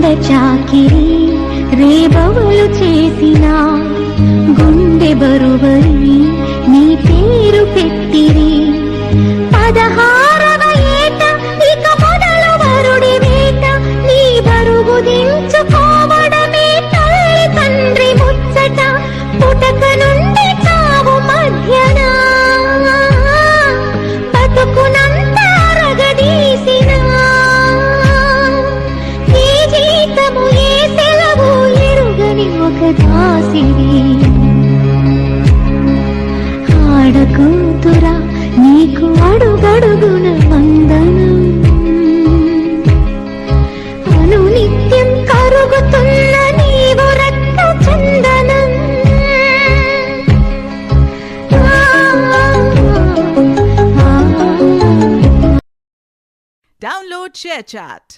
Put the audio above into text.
చాకిరి రేబవలు చేసిన గుండె బరువని నీ పేరు పెట్టిరి 16వ ఏట ఇక మొదలు వరుడి వేట నీ బరువు దించుకోవడమే తల్లి తండ్రి ముచ్చట పుటక నుండి చావు మధ్యన బతుకునంత అరగదీసిన ఏ జీతము ఏ సెలవు ఎరుగని ఒక దాసివి ఆడకూతురా నీకు అడుగడుగున వందనం అనునిత్యం కరుగుతున్న నీవు రక్త చందనం Download ShareChat.